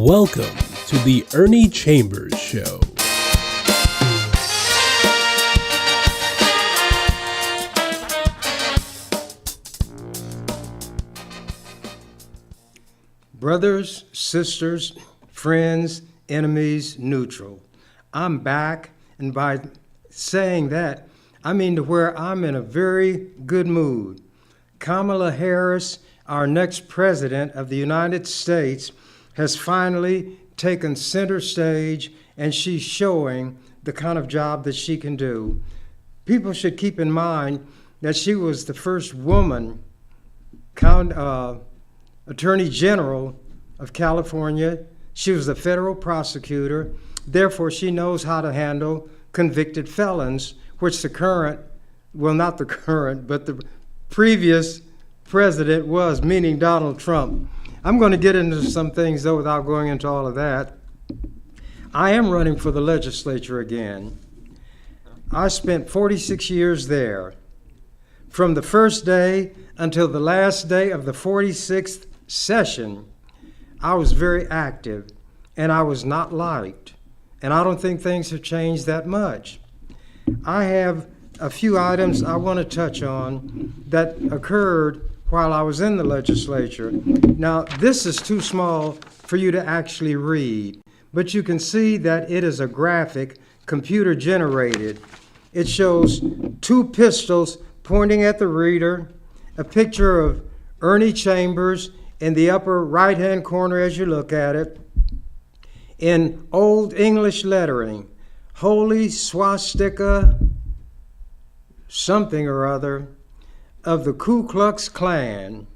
Welcome to the Ernie Chambers Show. Brothers, sisters, friends, enemies, neutral. I'm back, and by saying that, I mean to where I'm in a very good mood. Kamala Harris, our next president of the United States, has finally taken center stage, and she's showing the kind of job that she can do. People should keep in mind that she was the first woman Attorney General of California. She was the federal prosecutor. Therefore, she knows how to handle convicted felons, which not the current, but the previous president was, meaning Donald Trump. I'm going to get into some things, though, without going into all of that. I am running for the legislature again. I spent 46 years there. From the first day until the last day of the 46th session, I was very active, and I was not liked. And I don't think things have changed that much. I have a few items I want to touch on that occurred while I was in the legislature. Now, this is too small for you to actually read, but you can see that it is a graphic, computer generated. It shows two pistols pointing at the reader, a picture of Ernie Chambers in the upper right-hand corner as you look at it, in Old English lettering, Holy Swastika something or other of the Ku Klux Klan.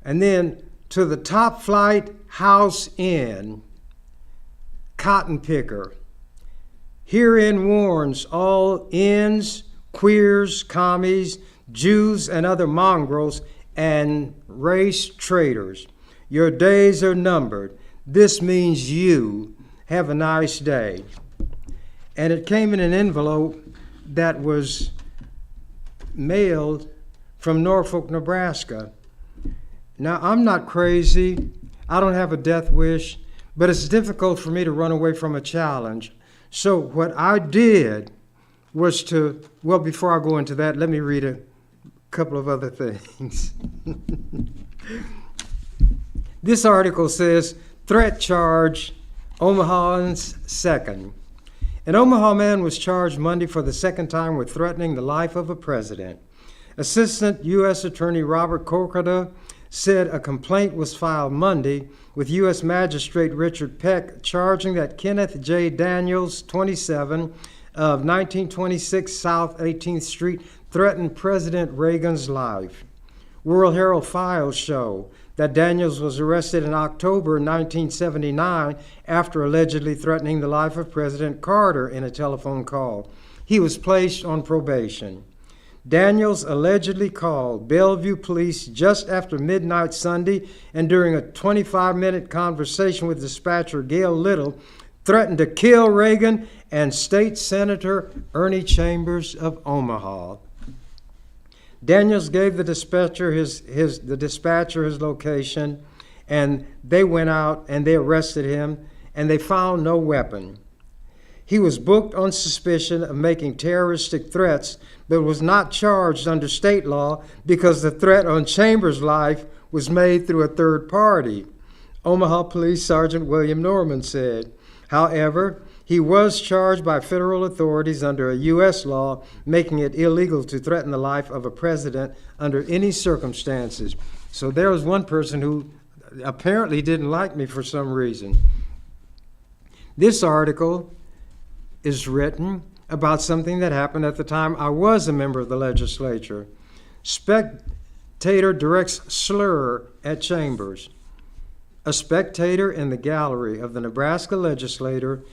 And then to the top flight house inn, cotton picker. Herein warns all ins, queers, commies, Jews, and other mongrels and race traitors. Your days are numbered. This means you. Have a nice day. And it came in an envelope that was mailed from Norfolk, Nebraska. Now, I'm not crazy. I don't have a death wish, but it's difficult for me to run away from a challenge. So what I did was before I go into that, let me read a couple of other things. This article says, threat charge, Omaha's second. An Omaha man was charged Monday for the second time with threatening the life of a president. Assistant U.S. Attorney Robert Kokota said a complaint was filed Monday with U.S. Magistrate Richard Peck charging that Kenneth J. Daniels, 27, of 1926 South 18th Street, threatened President Reagan's life. World Herald files show that Daniels was arrested in October 1979 after allegedly threatening the life of President Carter in a telephone call. He was placed on probation. Daniels allegedly called Bellevue police just after midnight Sunday, and during a 25-minute conversation with dispatcher Gail Little, threatened to kill Reagan and State Senator Ernie Chambers of Omaha. Daniels gave the dispatcher his location, and they went out and they arrested him, and they found no weapon. He was booked on suspicion of making terroristic threats, but was not charged under state law because the threat on Chambers' life was made through a third party, Omaha Police Sergeant William Norman said. However, he was charged by federal authorities under a U.S. law making it illegal to threaten the life of a president under any circumstances. So there was one person who apparently didn't like me for some reason. This article is written about something that happened at the time I was a member of the legislature. Spectator directs slur at Chambers. A spectator in the gallery of the Nebraska legislature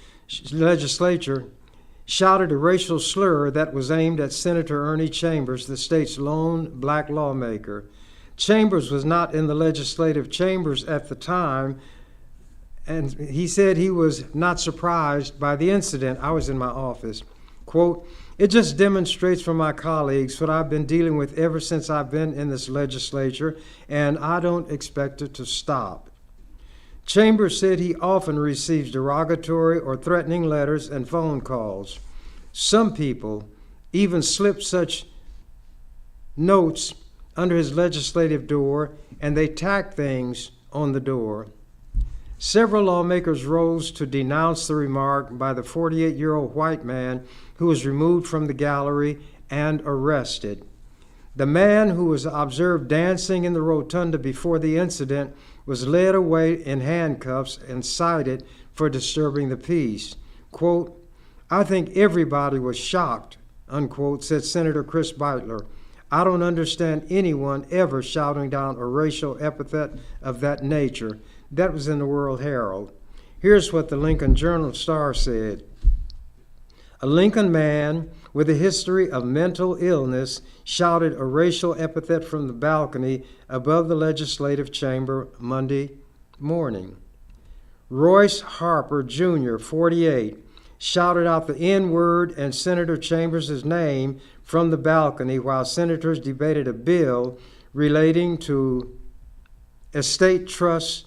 shouted a racial slur that was aimed at Senator Ernie Chambers, the state's lone black lawmaker. Chambers was not in the legislative chambers at the time, and he said he was not surprised by the incident. I was in my office. Quote, "It just demonstrates for my colleagues what I've been dealing with ever since I've been in this legislature, and I don't expect it to stop." Chambers said he often receives derogatory or threatening letters and phone calls. Some people even slip such notes under his legislative door, and they tack things on the door. Several lawmakers rose to denounce the remark by the 48-year-old white man who was removed from the gallery and arrested. The man who was observed dancing in the rotunda before the incident was led away in handcuffs and cited for disturbing the peace. Quote, "I think everybody was shocked," unquote, said Senator Chris Beitler. "I don't understand anyone ever shouting down a racial epithet of that nature." That was in the World Herald. Here's what the Lincoln Journal-Star said. A Lincoln man with a history of mental illness shouted a racial epithet from the balcony above the legislative chamber Monday morning. Royce Harper, Jr., 48, shouted out the N-word and Senator Chambers' name from the balcony while senators debated a bill relating to estate trusts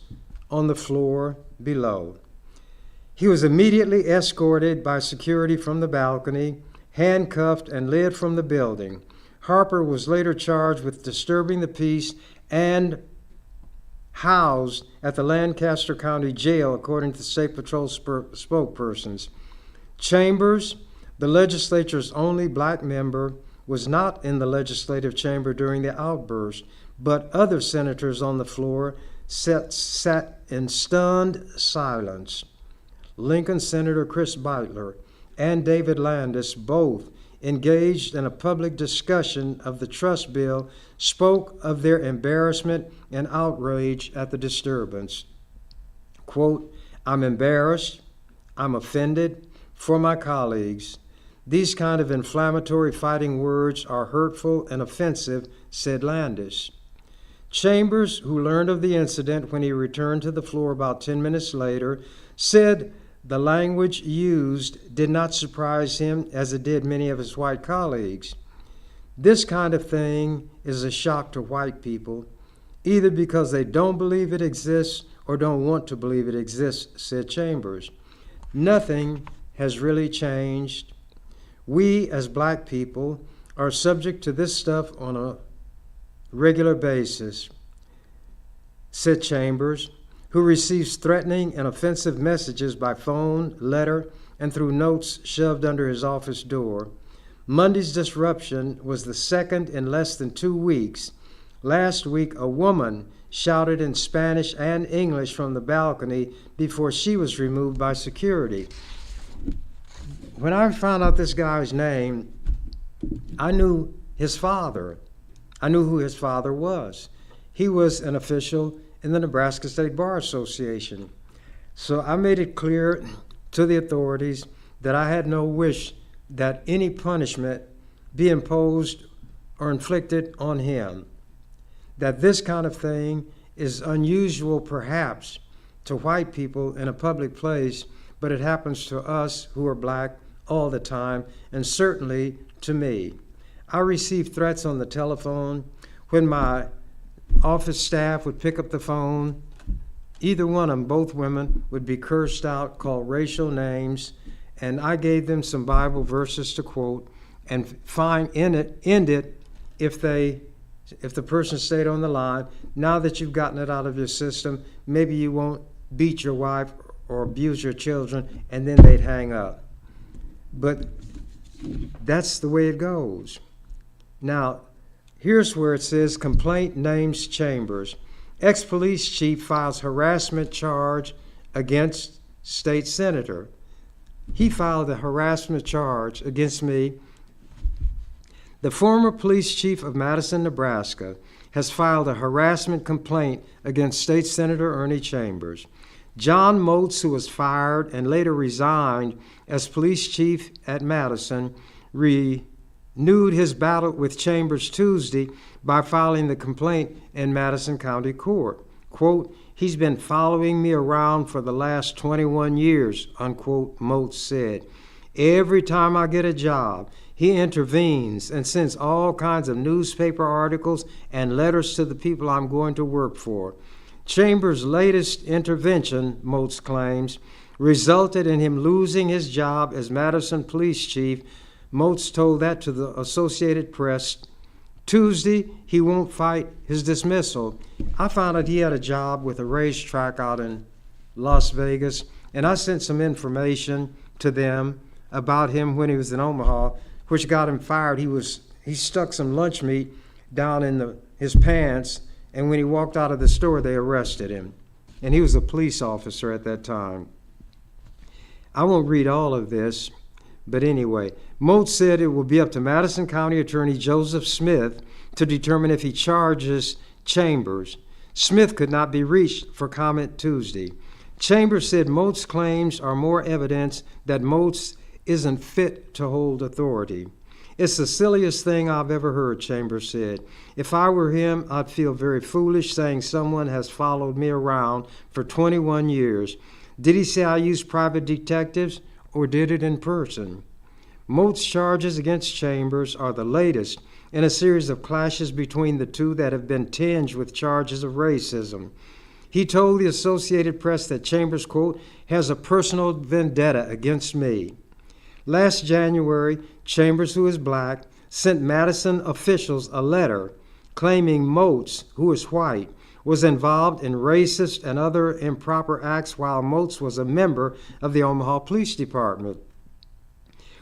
on the floor below. He was immediately escorted by security from the balcony, handcuffed, and led from the building. Harper was later charged with disturbing the peace and housed at the Lancaster County Jail, according to State Patrol spokespersons. Chambers, the legislature's only black member, was not in the legislative chamber during the outburst, but other senators on the floor sat in stunned silence. Lincoln Senator Chris Beitler and David Landis, both engaged in a public discussion of the trust bill, spoke of their embarrassment and outrage at the disturbance. Quote, "I'm embarrassed, I'm offended for my colleagues. These kind of inflammatory fighting words are hurtful and offensive," said Landis. Chambers, who learned of the incident when he returned to the floor about 10 minutes later, said the language used did not surprise him as it did many of his white colleagues. "This kind of thing is a shock to white people, either because they don't believe it exists or don't want to believe it exists," said Chambers. "Nothing has really changed. We, as black people, are subject to this stuff on a regular basis," said Chambers, who receives threatening and offensive messages by phone, letter, and through notes shoved under his office door. Monday's disruption was the second in less than 2 weeks. Last week, a woman shouted in Spanish and English from the balcony before she was removed by security. When I found out this guy's name, I knew his father. I knew who his father was. He was an official in the Nebraska State Bar Association. So I made it clear to the authorities that I had no wish that any punishment be imposed or inflicted on him. That this kind of thing is unusual perhaps to white people in a public place, but it happens to us who are black all the time, and certainly to me. I received threats on the telephone. When my office staff would pick up the phone, either one of them, both women, would be cursed out, called racial names, and I gave them some Bible verses to quote and end it if the person stayed on the line. Now that you've gotten it out of your system, maybe you won't beat your wife or abuse your children, and then they'd hang up. But that's the way it goes. Now, here's where it says complaint names Chambers. Ex-police chief files harassment charge against state senator. He filed a harassment charge against me. The former police chief of Madison, Nebraska, has filed a harassment complaint against State Senator Ernie Chambers. John Moats, who was fired and later resigned as police chief at Madison, renewed his battle with Chambers Tuesday by filing the complaint in Madison County Court. Quote, "He's been following me around for the last 21 years, unquote, Moats said. Every time I get a job, he intervenes and sends all kinds of newspaper articles and letters to the people I'm going to work for. Chambers' latest intervention, Moats claims, resulted in him losing his job as Madison police chief. Moats told that to the Associated Press. Tuesday, he won't fight his dismissal. I found out he had a job with a racetrack out in Las Vegas, and I sent some information to them about him when he was in Omaha, which got him fired. He stuck some lunch meat down in his pants, and when he walked out of the store, they arrested him. And he was a police officer at that time. I won't read all of this, but anyway, Moats said it will be up to Madison County Attorney Joseph Smith to determine if he charges Chambers. Smith could not be reached for comment Tuesday. Chambers said Moats' claims are more evidence that Moats isn't fit to hold authority. It's the silliest thing I've ever heard, Chambers said. If I were him, I'd feel very foolish saying someone has followed me around for 21 years. Did he say I used private detectives or did it in person? Moats' charges against Chambers are the latest in a series of clashes between the two that have been tinged with charges of racism. He told the Associated Press that Chambers, quote, has a personal vendetta against me. Last January, Chambers, who is black, sent Madison officials a letter claiming Moats, who is white, was involved in racist and other improper acts while Moats was a member of the Omaha Police Department.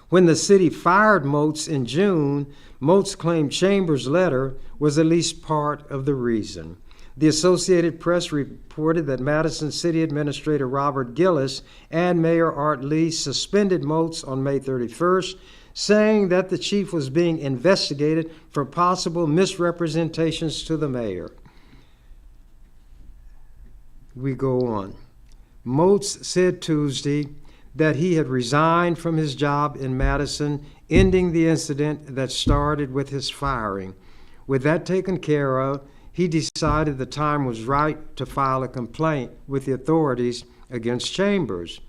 When the city fired Moats in June, Moats claimed Chambers' letter was at least part of the reason. The Associated Press reported that Madison City Administrator Robert Gillis and Mayor Art Lee suspended Moats on May 31st, saying that the chief was being investigated for possible misrepresentations to the mayor. We go on. Moats said Tuesday that he had resigned from his job in Madison, ending the incident that started with his firing. With that taken care of, he decided the time was right to file a complaint with the authorities against Chambers.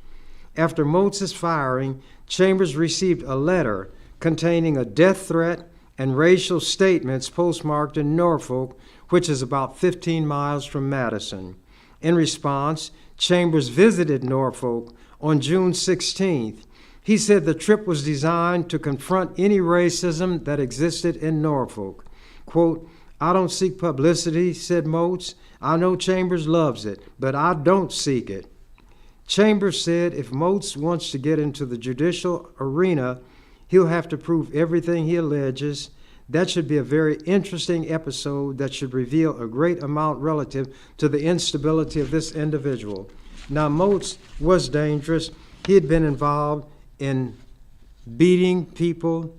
After Moats' firing, Chambers received a letter containing a death threat and racial statements postmarked in Norfolk, which is about 15 miles from Madison. In response, Chambers visited Norfolk on June 16th. He said the trip was designed to confront any racism that existed in Norfolk. Quote, I don't seek publicity, said Moats. I know Chambers loves it, but I don't seek it. Chambers said if Moats wants to get into the judicial arena, he'll have to prove everything he alleges. That should be a very interesting episode that should reveal a great amount relative to the instability of this individual. Now, Moats was dangerous. He had been involved in beating people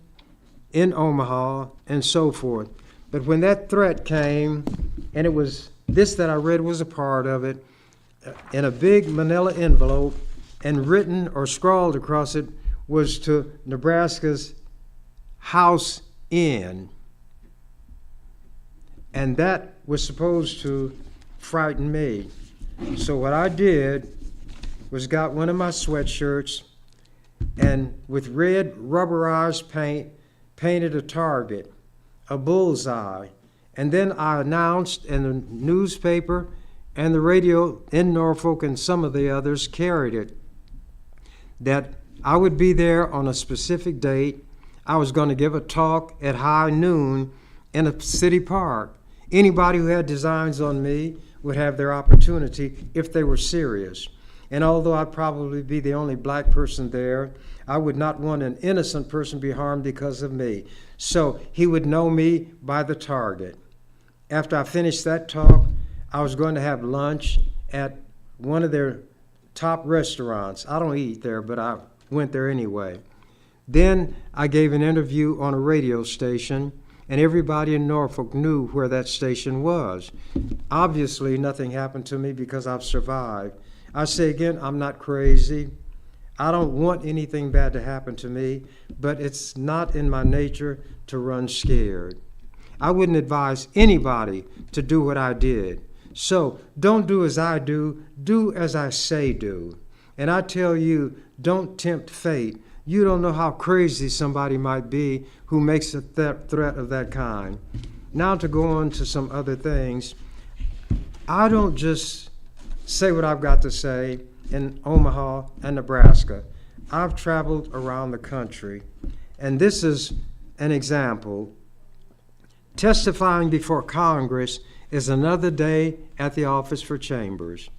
in Omaha and so forth. But when that threat came, and it was this that I read was a part of it, in a big manila envelope, and written or scrawled across it was to Nebraska's House Inn. And that was supposed to frighten me. So what I did was got one of my sweatshirts and with red rubberized paint, painted a target, a bullseye. And then I announced in the newspaper and the radio in Norfolk and some of the others carried it, that I would be there on a specific date. I was going to give a talk at high noon in a city park. Anybody who had designs on me would have their opportunity if they were serious. And although I'd probably be the only black person there, I would not want an innocent person be harmed because of me. So he would know me by the target. After I finished that talk, I was going to have lunch at one of their top restaurants. I don't eat there, but I went there anyway. Then I gave an interview on a radio station, and everybody in Norfolk knew where that station was. Obviously, nothing happened to me because I've survived. I say again, I'm not crazy. I don't want anything bad to happen to me, but it's not in my nature to run scared. I wouldn't advise anybody to do what I did. So don't do as I do as I say do. And I tell you, don't tempt fate. You don't know how crazy somebody might be who makes a threat of that kind. Now to go on to some other things. I don't just say what I've got to say in Omaha and Nebraska. I've traveled around the country, and this is an example. Testifying before Congress is another day at the office for Chambers.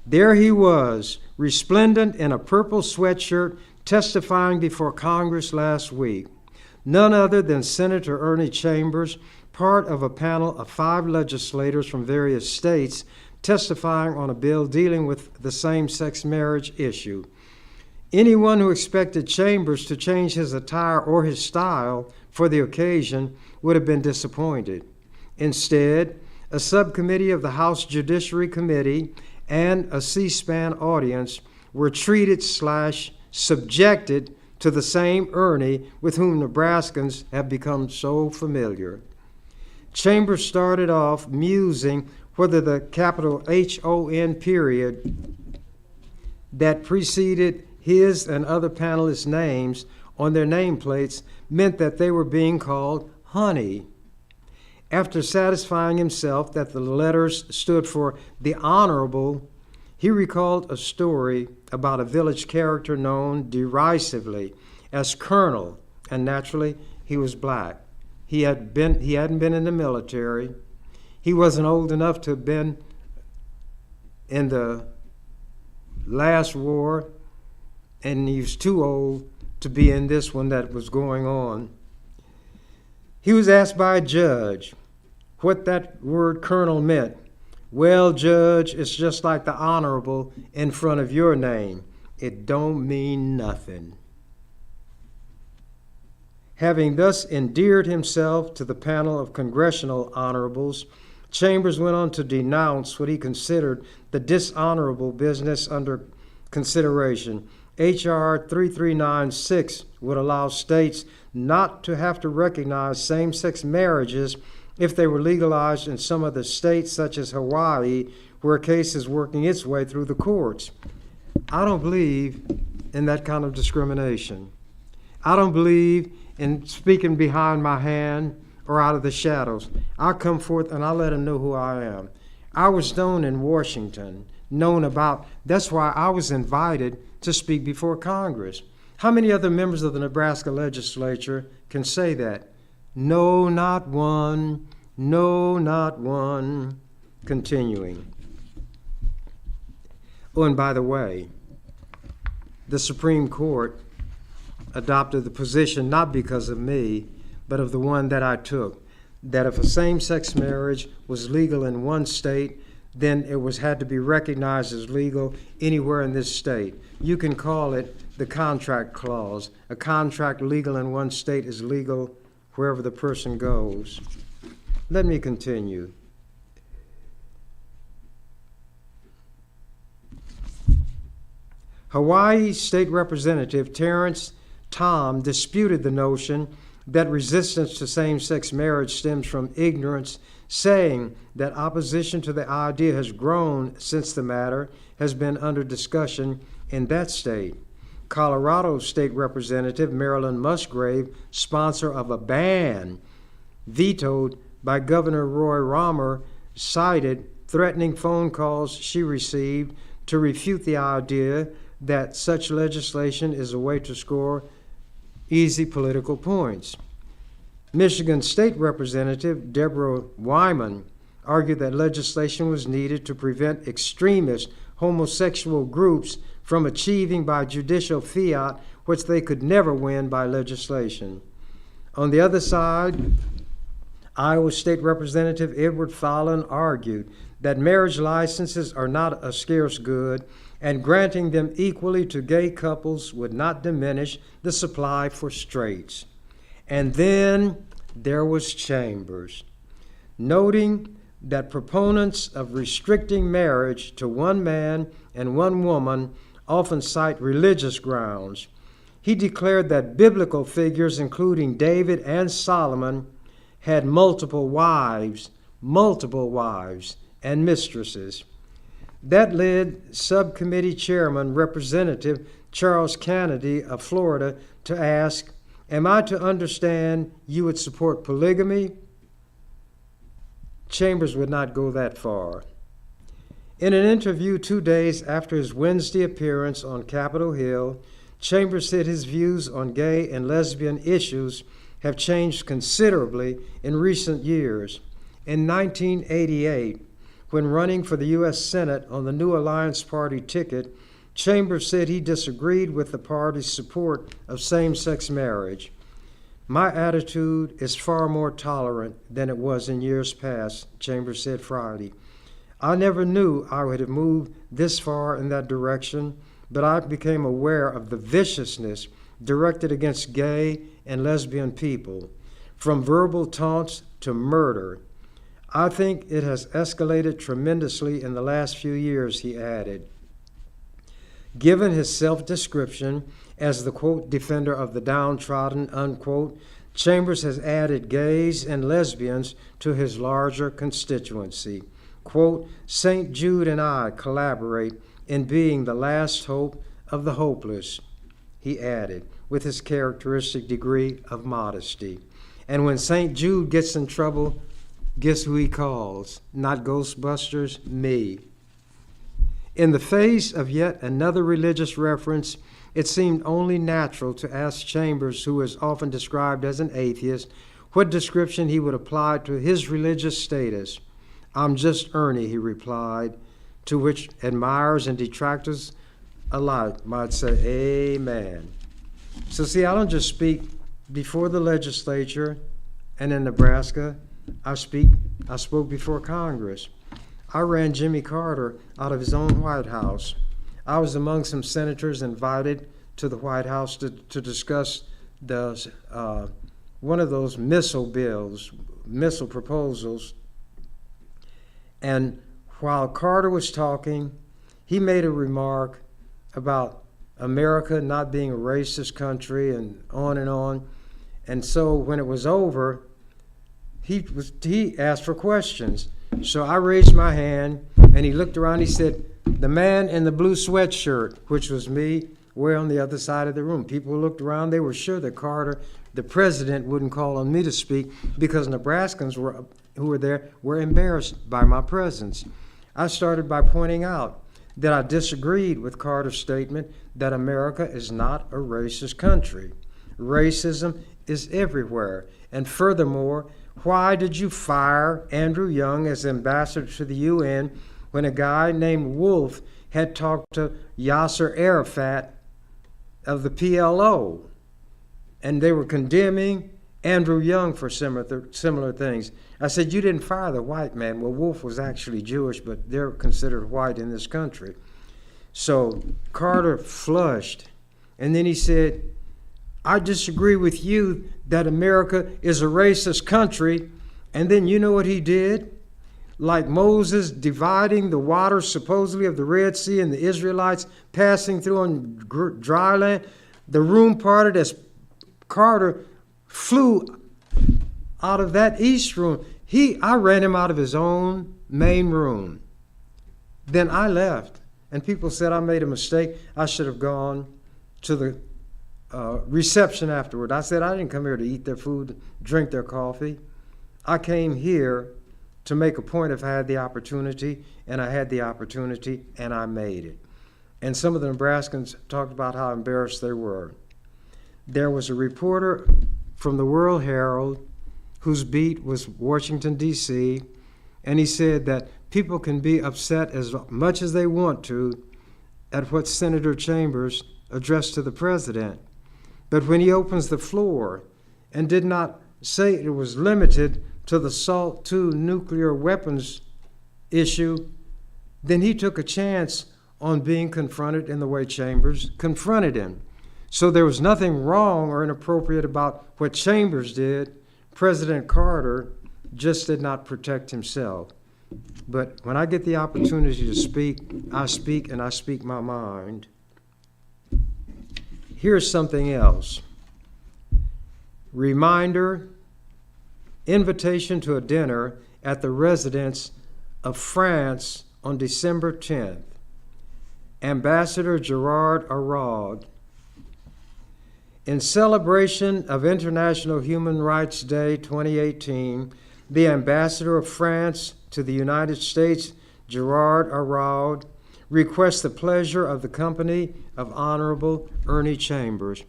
There he was, resplendent in a purple sweatshirt, testifying before Congress last week. None other than Senator Ernie Chambers, part of a panel of 5 legislators from various states, testifying on a bill dealing with the same-sex marriage issue. Anyone who expected Chambers to change his attire or his style for the occasion would have been disappointed. Instead, a subcommittee of the House Judiciary Committee and a C-SPAN audience were treated/subjected to the same Ernie with whom Nebraskans have become so familiar. Chambers started off musing whether the capital H-O-N period that preceded his and other panelists' names on their nameplates meant that they were being called honey. After satisfying himself that the letters stood for the Honorable, he recalled a story about a village character known derisively as Colonel, and naturally he was black. He hadn't been in the military. He wasn't old enough to have been in the last war, and he was too old to be in this one that was going on. He was asked by a judge what that word colonel meant. Well, Judge, it's just like the Honorable in front of your name. It don't mean nothing. Having thus endeared himself to the panel of congressional honorables, Chambers went on to denounce what he considered the dishonorable business under consideration. H.R. 3396 would allow states not to have to recognize same-sex marriages if they were legalized in some of the states, such as Hawaii, where a case is working its way through the courts. I don't believe in that kind of discrimination. I don't believe in speaking behind my hand or out of the shadows. I come forth and I let them know who I am. I was known in Washington, that's why I was invited to speak before Congress. How many other members of the Nebraska legislature can say that? No, not one. No, not one. Continuing. Oh, and by the way, the Supreme Court adopted the position not because of me, but of the one that I took, that if a same-sex marriage was legal in one state, then it had to be recognized as legal anywhere in this state. You can call it the contract clause. A contract legal in one state is legal wherever the person goes. Let me continue. Hawaii State Representative Terrence Tom disputed the notion that resistance to same-sex marriage stems from ignorance, saying that opposition to the idea has grown since the matter has been under discussion in that state. Colorado State Representative Marilyn Musgrave, sponsor of a ban vetoed by Governor Roy Romer, cited threatening phone calls she received to refute the idea that such legislation is a way to score easy political points. Michigan State Representative Deborah Wyman argued that legislation was needed to prevent extremist homosexual groups from achieving by judicial fiat which they could never win by legislation. On the other side, Iowa State Representative Edward Fallon argued that marriage licenses are not a scarce good, and granting them equally to gay couples would not diminish the supply for straights. And then there was Chambers, noting that proponents of restricting marriage to one man and one woman often cite religious grounds. He declared that biblical figures, including David and Solomon, had multiple wives and mistresses. That led Subcommittee Chairman Representative Charles Kennedy of Florida to ask, "Am I to understand you would support polygamy?" Chambers would not go that far. In an interview 2 days after his Wednesday appearance on Capitol Hill, Chambers said his views on gay and lesbian issues have changed considerably in recent years. In 1988, when running for the U.S. Senate on the New Alliance Party ticket, Chambers said he disagreed with the party's support of same-sex marriage. My attitude is far more tolerant than it was in years past, Chambers said Friday. I never knew I would have moved this far in that direction, but I became aware of the viciousness directed against gay and lesbian people, from verbal taunts to murder. I think it has escalated tremendously in the last few years, he added. Given his self-description as the, quote, defender of the downtrodden, unquote, Chambers has added gays and lesbians to his larger constituency. Quote, St. Jude and I collaborate in being the last hope of the hopeless, he added, with his characteristic degree of modesty. And when St. Jude gets in trouble, guess who he calls? Not Ghostbusters, me. In the face of yet another religious reference, it seemed only natural to ask Chambers, who is often described as an atheist, what description he would apply to his religious status. I'm just Ernie, he replied, to which admirers and detractors alike might say, amen. So see, I don't just speak before the legislature and in Nebraska. I spoke before Congress. I ran Jimmy Carter out of his own White House. I was among some senators invited to the White House to discuss one of those missile proposals. And while Carter was talking, he made a remark about America not being a racist country and on and on. And so when it was over, he asked for questions. So I raised my hand, and he looked around. He said, the man in the blue sweatshirt, which was me, were on the other side of the room. People looked around. They were sure that Carter, the president, wouldn't call on me to speak because Nebraskans who were there were embarrassed by my presence. I started by pointing out that I disagreed with Carter's statement that America is not a racist country. Racism is everywhere. And furthermore, why did you fire Andrew Young as ambassador to the UN when a guy named Wolf had talked to Yasser Arafat of the PLO? And they were condemning Andrew Young for similar things. I said, you didn't fire the white man. Well, Wolf was actually Jewish, but they're considered white in this country. So Carter flushed, and then he said, I disagree with you that America is a racist country. And then you know what he did? Like Moses dividing the waters supposedly of the Red Sea and the Israelites passing through on dry land, the room parted as Carter flew out of that east room. I ran him out of his own main room. Then I left, and people said I made a mistake. I should have gone to the reception afterward. I said I didn't come here to eat their food, drink their coffee. I came here to make a point if I had the opportunity, and I had the opportunity, and I made it. And some of the Nebraskans talked about how embarrassed they were. There was a reporter from the World Herald whose beat was Washington, D.C., and he said that people can be upset as much as they want to at what Senator Chambers addressed to the president. But when he opens the floor and did not say it was limited to the SALT II nuclear weapons issue, then he took a chance on being confronted in the way Chambers confronted him. So there was nothing wrong or inappropriate about what Chambers did. President Carter just did not protect himself. But when I get the opportunity to speak, and I speak my mind. Here's something else. Reminder, invitation to a dinner at the residence of France on December 10th. Ambassador Gerard Araud. In celebration of International Human Rights Day 2018, the Ambassador of France to the United States, Gerard Arraud, requests the pleasure of the company of Honorable Ernie Chambers.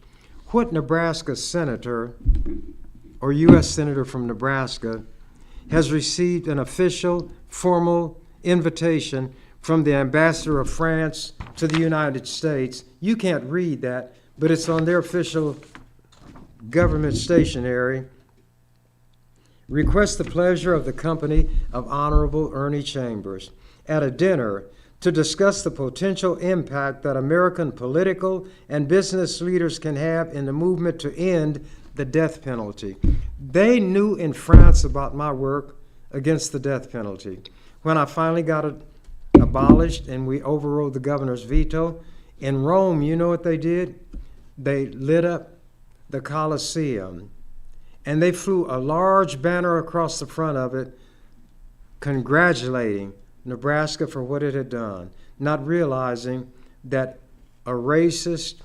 What Nebraska senator or U.S. senator from Nebraska has received an official, formal invitation from the ambassador of France to the United States? You can't read that, but it's on their official government stationery. Request the pleasure of the company of Honorable Ernie Chambers at a dinner to discuss the potential impact that American political and business leaders can have in the movement to end the death penalty. They knew in France about my work against the death penalty. When I finally got it abolished and we overrode the governor's veto, in Rome, you know what they did? They lit up the Colosseum and they flew a large banner across the front of it congratulating Nebraska for what it had done, not realizing that a racist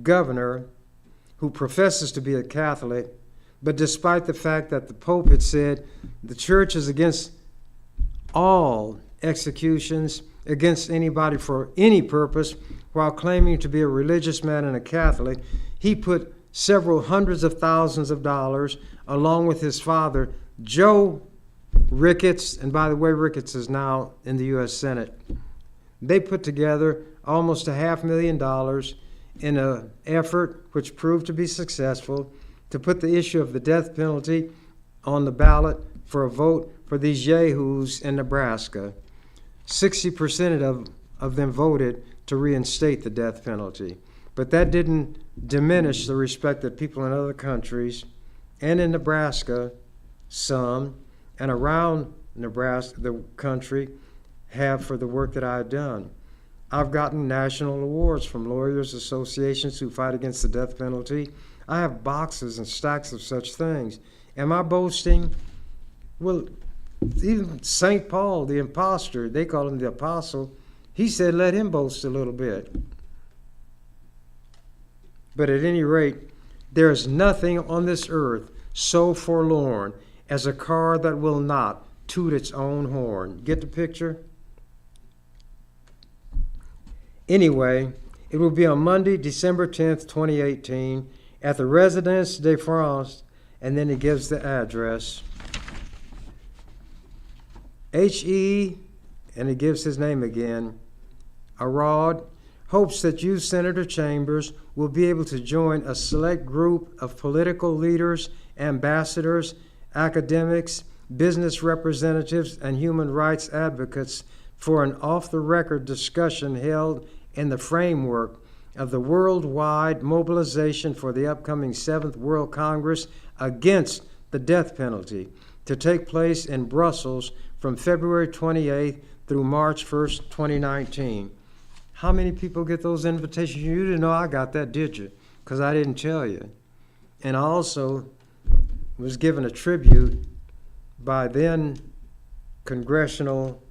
governor who professes to be a Catholic, but despite the fact that the Pope had said the church is against all executions, against anybody for any purpose, while claiming to be a religious man and a Catholic, he put several hundreds of thousands of dollars, along with his father, Joe Ricketts, and by the way, Ricketts is now in the U.S. Senate. They put together almost $500,000 in an effort which proved to be successful to put the issue of the death penalty on the ballot for a vote for these yahoos in Nebraska. 60% of them voted to reinstate the death penalty. But that didn't diminish the respect that people in other countries and in Nebraska, some, and around Nebraska, the country, have for the work that I've done. I've gotten national awards from lawyers associations who fight against the death penalty. I have boxes and stacks of such things. Am I boasting? Well, even St. Paul, the imposter, they call him the apostle, he said let him boast a little bit. But at any rate, there is nothing on this earth so forlorn as a car that will not toot its own horn. Get the picture? Anyway, it will be on Monday, December 10th, 2018, at the Résidence de France, and then he gives the address. H.E., and he gives his name again, Arraud, hopes that you, Senator Chambers, will be able to join a select group of political leaders, ambassadors, academics, business representatives, and human rights advocates for an off-the-record discussion held in the framework of the worldwide mobilization for the upcoming 7th World Congress against the death penalty to take place in Brussels from February 28th through March 1st, 2019. How many people get those invitations? You didn't know I got that, did you? Because I didn't tell you. And I also was given a tribute by then congressional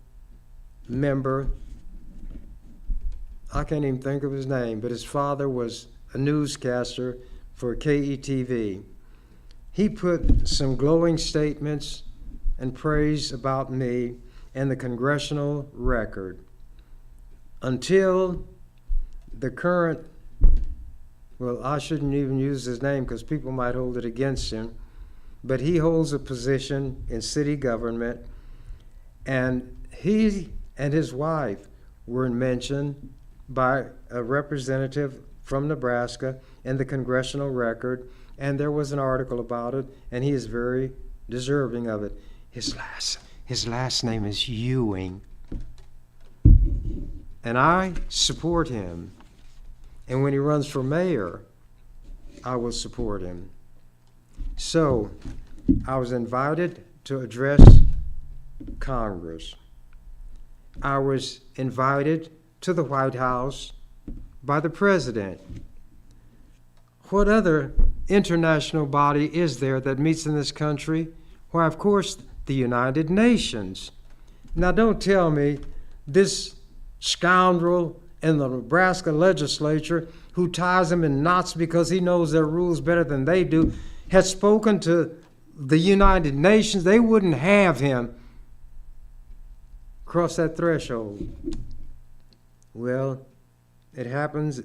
member, I can't even think of his name, but his father was a newscaster for KETV. He put some glowing statements and praise about me in the Congressional Record. Until the current, well, I shouldn't even use his name because people might hold it against him, but he holds a position in city government, and he and his wife were mentioned by a representative from Nebraska in the Congressional Record, and there was an article about it, and he is very deserving of it. His last name is Ewing. And I support him. And when he runs for mayor, I will support him. So I was invited to address Congress. I was invited to the White House by the president. What other international body is there that meets in this country? Why, of course, the United Nations. Now, don't tell me this scoundrel in the Nebraska legislature who ties them in knots because he knows their rules better than they do has spoken to the United Nations. They wouldn't have him cross that threshold? Well, it happens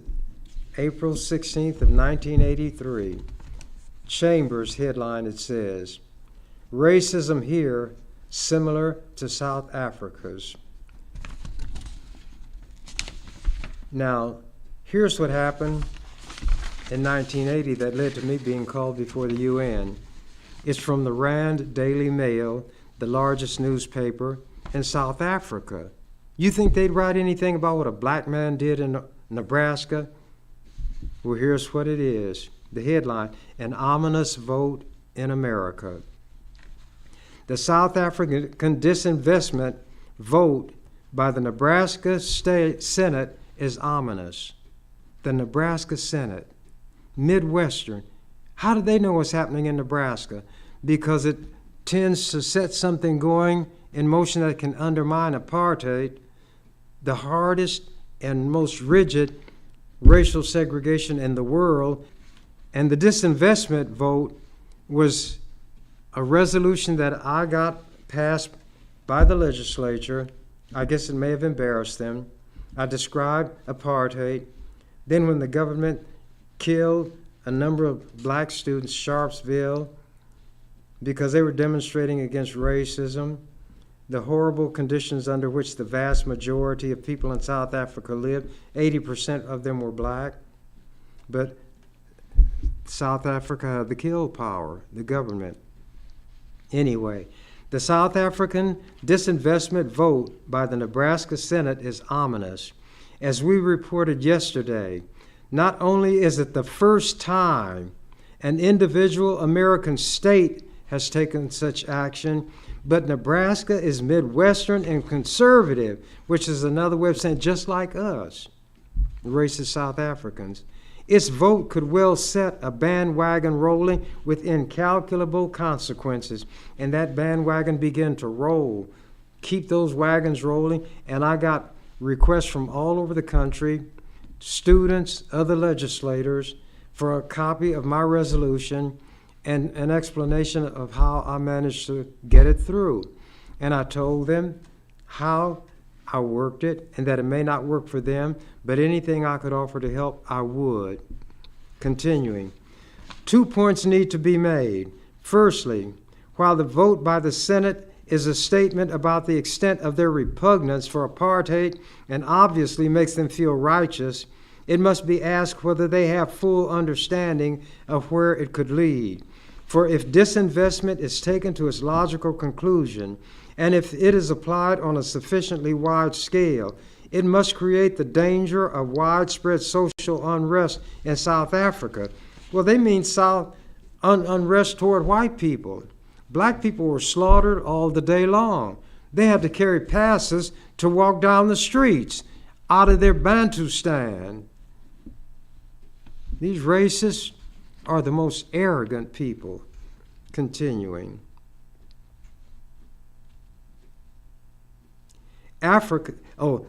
April 16th of 1983. Chambers headline, it says, "Racism here similar to South Africa's." Now, here's what happened in 1980 that led to me being called before the UN. It's from the Rand Daily Mail, the largest newspaper in South Africa. You think they'd write anything about what a black man did in Nebraska? Well, here's what it is. The headline, "An Ominous Vote in America." The South African disinvestment vote by the Nebraska State Senate is ominous. The Nebraska Senate, Midwestern. How do they know what's happening in Nebraska? Because it tends to set something going in motion that can undermine apartheid, the hardest and most rigid racial segregation in the world. And the disinvestment vote was a resolution that I got passed by the legislature. I guess it may have embarrassed them. I described apartheid. Then when the government killed a number of black students, Sharpsville, because they were demonstrating against racism, the horrible conditions under which the vast majority of people in South Africa lived. 80% of them were black. But South Africa had the kill power, the government. Anyway, the South African disinvestment vote by the Nebraska Senate is ominous. As we reported yesterday, not only is it the first time an individual American state has taken such action, but Nebraska is Midwestern and conservative, which is another way of saying just like us, racist South Africans. Its vote could well set a bandwagon rolling with incalculable consequences, and that bandwagon began to roll. Keep those wagons rolling, and I got requests from all over the country, students, other legislators, for a copy of my resolution and an explanation of how I managed to get it through. And I told them how I worked it and that it may not work for them, but anything I could offer to help, I would. Continuing, 2 points need to be made. Firstly, while the vote by the Senate is a statement about the extent of their repugnance for apartheid and obviously makes them feel righteous, it must be asked whether they have full understanding of where it could lead. For if disinvestment is taken to its logical conclusion, and if it is applied on a sufficiently wide scale, it must create the danger of widespread social unrest in South Africa. Well, they mean unrest toward white people. Black people were slaughtered all the day long. They had to carry passes to walk down the streets out of their Bantustan. These racists are the most arrogant people. Continuing.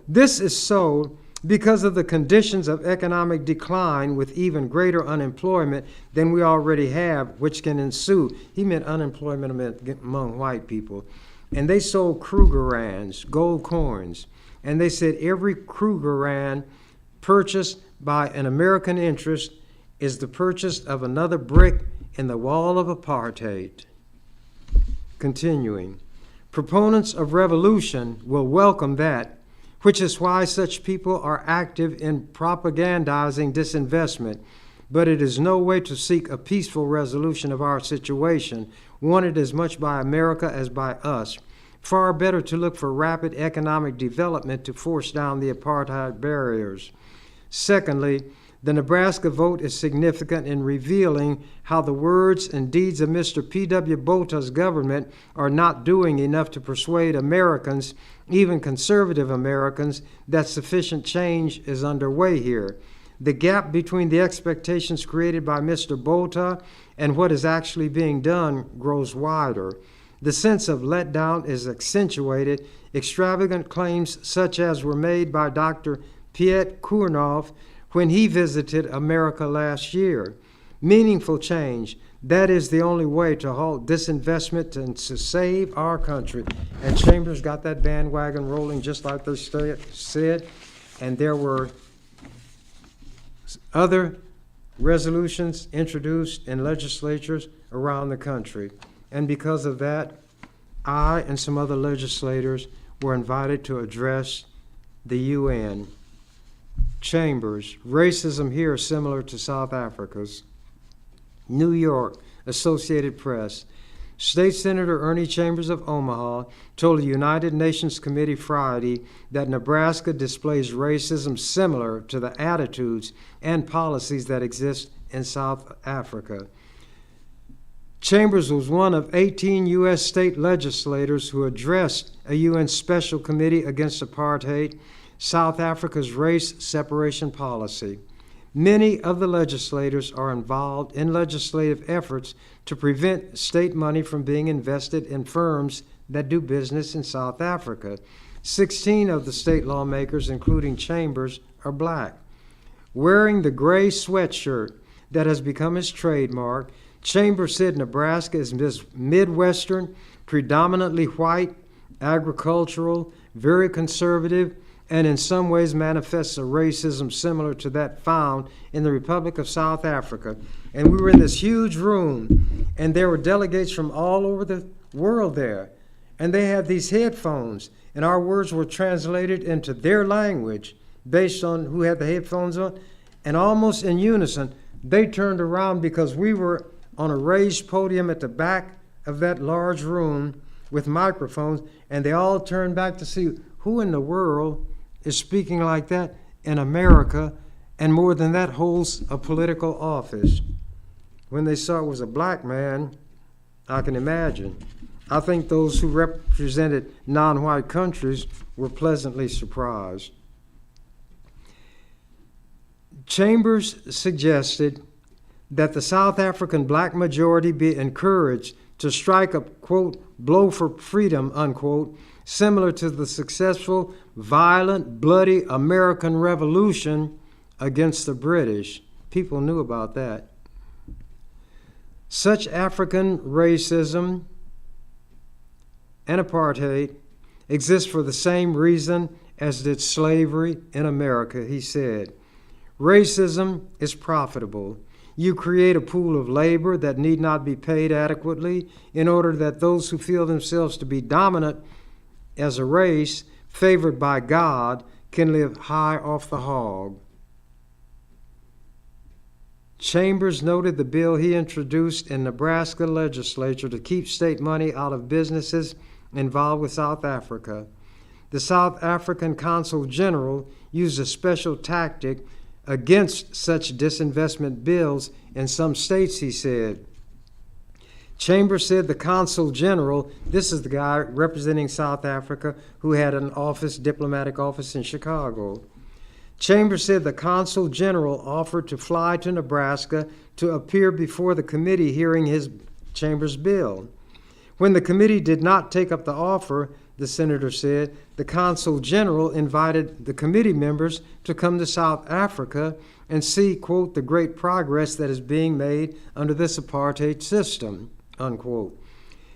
This is so because of the conditions of economic decline with even greater unemployment than we already have, which can ensue. He meant unemployment among white people. And they sold Krugerrands, gold coins. And they said every Krugerrand purchased by an American interest is the purchase of another brick in the wall of apartheid. Continuing. Proponents of revolution will welcome that, which is why such people are active in propagandizing disinvestment. But it is no way to seek a peaceful resolution of our situation, wanted as much by America as by us. Far better to look for rapid economic development to force down the apartheid barriers. Secondly, the Nebraska vote is significant in revealing how the words and deeds of Mr. P.W. Bota's government are not doing enough to persuade Americans, even conservative Americans, that sufficient change is underway here. The gap between the expectations created by Mr. Bota and what is actually being done grows wider. The sense of letdown is accentuated. Extravagant claims such as were made by Dr. Piet Koornhof when he visited America last year. Meaningful change, That is the only way to halt disinvestment and to save our country. And Chambers got that bandwagon rolling just like they said. And there were other resolutions introduced in legislatures around the country. And because of that, I and some other legislators were invited to address the UN. Chambers, racism here is similar to South Africa's. New York, Associated Press. State Senator Ernie Chambers of Omaha told the United Nations Committee Friday that Nebraska displays racism similar to the attitudes and policies that exist in South Africa. Chambers was one of 18 U.S. state legislators who addressed a UN Special Committee against Apartheid, South Africa's race separation policy. Many of the legislators are involved in legislative efforts to prevent state money from being invested in firms that do business in South Africa. 16 of the state lawmakers, including Chambers, are black. Wearing the gray sweatshirt that has become his trademark, Chambers said Nebraska is Midwestern, predominantly white, agricultural, very conservative, and in some ways manifests a racism similar to that found in the Republic of South Africa. And we were in this huge room, and there were delegates from all over the world there. And they had these headphones, and our words were translated into their language based on who had the headphones on. And almost in unison, they turned around because we were on a raised podium at the back of that large room with microphones, and they all turned back to see who in the world is speaking like that in America, and more than that, holds a political office. When they saw it was a black man, I can imagine. I think those who represented non-white countries were pleasantly surprised. Chambers suggested that the South African black majority be encouraged to strike a, quote, blow for freedom, unquote, similar to the successful, violent, bloody American Revolution against the British. People knew about that. Such African racism and apartheid exist for the same reason as did slavery in America, he said. Racism is profitable. You create a pool of labor that need not be paid adequately in order that those who feel themselves to be dominant as a race, favored by God, can live high off the hog. Chambers noted the bill he introduced in Nebraska legislature to keep state money out of businesses involved with South Africa. The South African Consul General used a special tactic against such disinvestment bills in some states, he said. Chambers said the Consul General, this is the guy representing South Africa who had an office, diplomatic office in Chicago. Chambers said the Consul General offered to fly to Nebraska to appear before the committee hearing his Chambers bill. When the committee did not take up the offer, the senator said, the Consul General invited the committee members to come to South Africa and see, quote, the great progress that is being made under this apartheid system, unquote.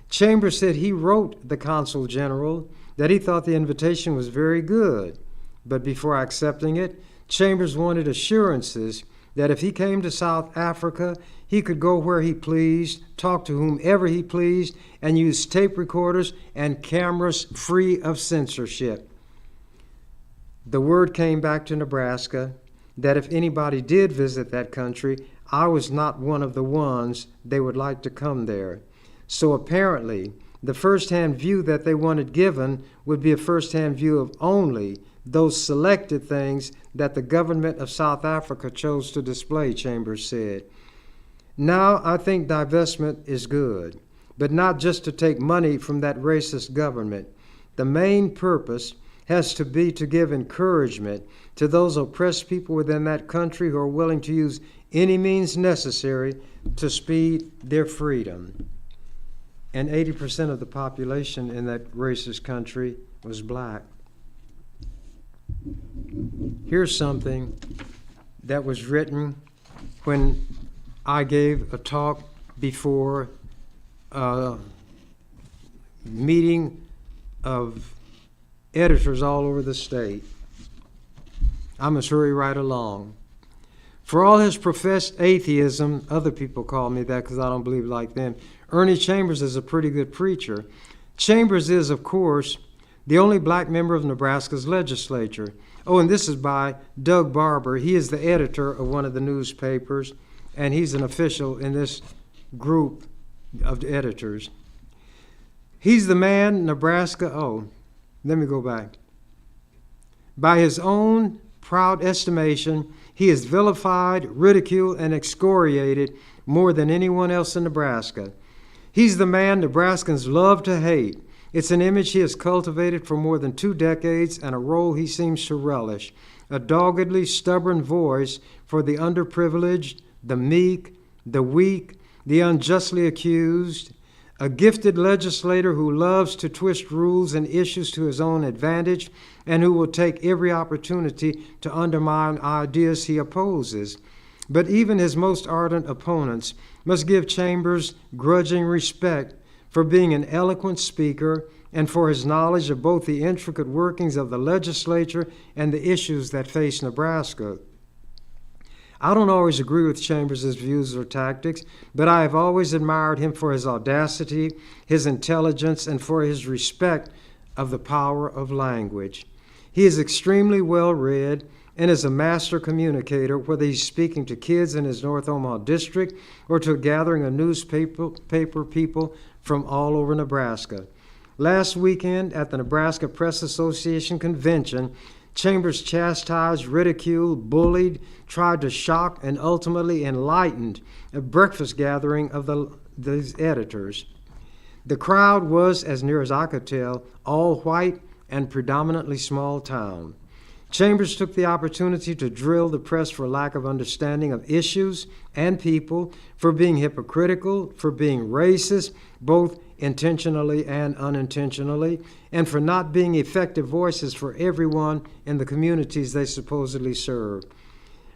Chambers said he wrote the Consul General that he thought the invitation was very good, but before accepting it, Chambers wanted assurances that if he came to South Africa, he could go where he pleased, talk to whomever he pleased, and use tape recorders and cameras free of censorship. The word came back to Nebraska that if anybody did visit that country, I was not one of the ones they would like to come there. So apparently, the first-hand view that they wanted given would be a first-hand view of only those selected things that the government of South Africa chose to display, Chambers said. Now I think divestment is good, but not just to take money from that racist government. The main purpose has to be to give encouragement to those oppressed people within that country who are willing to use any means necessary to speed their freedom. And 80% of the population in that racist country was black. Here's something that was written when I gave a talk before a meeting of editors all over the state. I must hurry right along. For all his professed atheism, other people call me that because I don't believe like them, Ernie Chambers is a pretty good preacher. Chambers is, of course, the only black member of Nebraska's legislature. Oh, and this is by Doug Barber. He is the editor of one of the newspapers, and he's an official in this group of editors. He's the man Nebraska, let me go back. By his own proud estimation, he is vilified, ridiculed, and excoriated more than anyone else in Nebraska. He's the man Nebraskans love to hate. It's an image he has cultivated for more than 2 decades and a role he seems to relish. A doggedly stubborn voice for the underprivileged, the meek, the weak, the unjustly accused. A gifted legislator who loves to twist rules and issues to his own advantage and who will take every opportunity to undermine ideas he opposes. But even his most ardent opponents must give Chambers grudging respect for being an eloquent speaker and for his knowledge of both the intricate workings of the legislature and the issues that face Nebraska. I don't always agree with Chambers' views or tactics, but I have always admired him for his audacity, his intelligence, and for his respect of the power of language. He is extremely well read and is a master communicator, whether he's speaking to kids in his North Omaha district or to a gathering of newspaper people from all over Nebraska. Last weekend at the Nebraska Press Association convention, Chambers chastised, ridiculed, bullied, tried to shock, and ultimately enlightened a breakfast gathering of these editors. The crowd was, as near as I could tell, all white and predominantly small town. Chambers took the opportunity to drill the press for lack of understanding of issues and people, for being hypocritical, for being racist, both intentionally and unintentionally, and for not being effective voices for everyone in the communities they supposedly serve.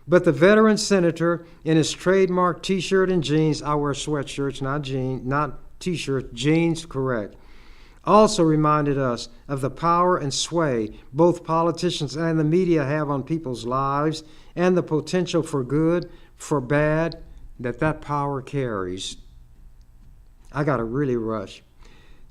But the veteran senator, in his trademark T-shirt and jeans — I wear sweatshirts, not T-shirts, jeans, correct — also reminded us of the power and sway both politicians and the media have on people's lives and the potential for good, for bad, that power carries. I got to really rush.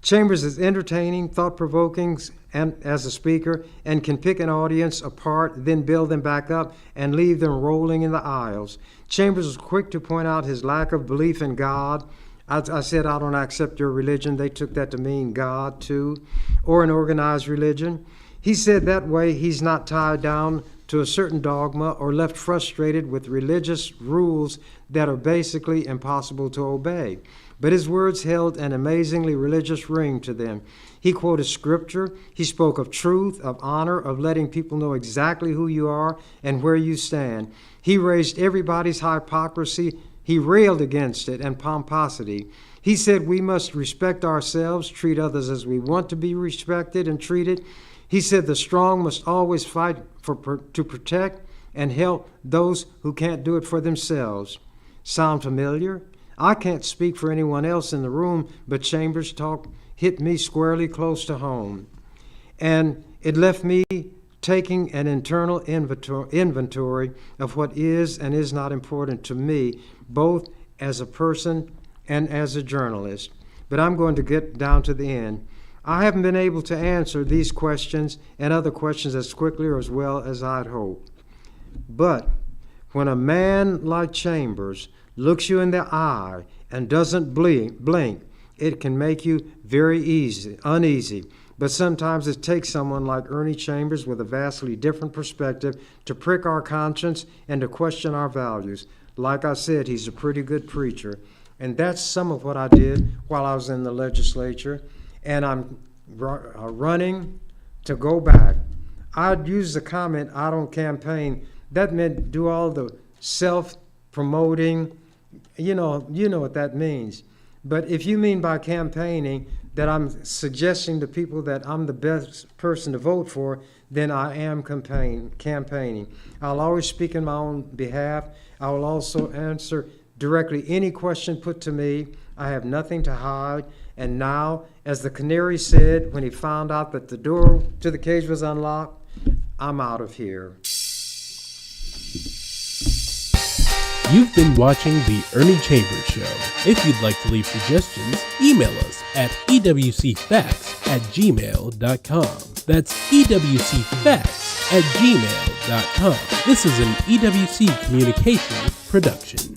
Chambers is entertaining, thought-provoking, and as a speaker, and can pick an audience apart, then build them back up and leave them rolling in the aisles. Chambers was quick to point out his lack of belief in God. I said, I don't accept your religion. They took that to mean God, too, or an organized religion. He said that way he's not tied down to a certain dogma or left frustrated with religious rules that are basically impossible to obey. But his words held an amazingly religious ring to them. He quoted scripture. He spoke of truth, of honor, of letting people know exactly who you are and where you stand. He raised everybody's hypocrisy. He railed against it and pomposity. He said we must respect ourselves, treat others as we want to be respected and treated. He said the strong must always fight to protect and help those who can't do it for themselves. Sound familiar? I can't speak for anyone else in the room, but Chambers' talk hit me squarely close to home. And it left me taking an internal inventory of what is and is not important to me, both as a person and as a journalist. But I'm going to get down to the end. I haven't been able to answer these questions and other questions as quickly or as well as I'd hoped. But when a man like Chambers looks you in the eye and doesn't blink, it can make you very uneasy. But sometimes it takes someone like Ernie Chambers with a vastly different perspective to prick our conscience and to question our values. Like I said, he's a pretty good preacher. And that's some of what I did while I was in the legislature. And I'm running to go back. I'd use the comment, I don't campaign. That meant do all the self-promoting. You know what that means. But if you mean by campaigning that I'm suggesting to people that I'm the best person to vote for, then I am campaigning. I'll always speak in my own behalf. I will also answer directly any question put to me. I have nothing to hide. And now, as the canary said when he found out that the door to the cage was unlocked, I'm out of here. You've been watching The Ernie Chambers Show. If you'd like to leave suggestions, email us at ewcfacts@gmail.com. That's ewcfacts@gmail.com. This is an EWC Communications production.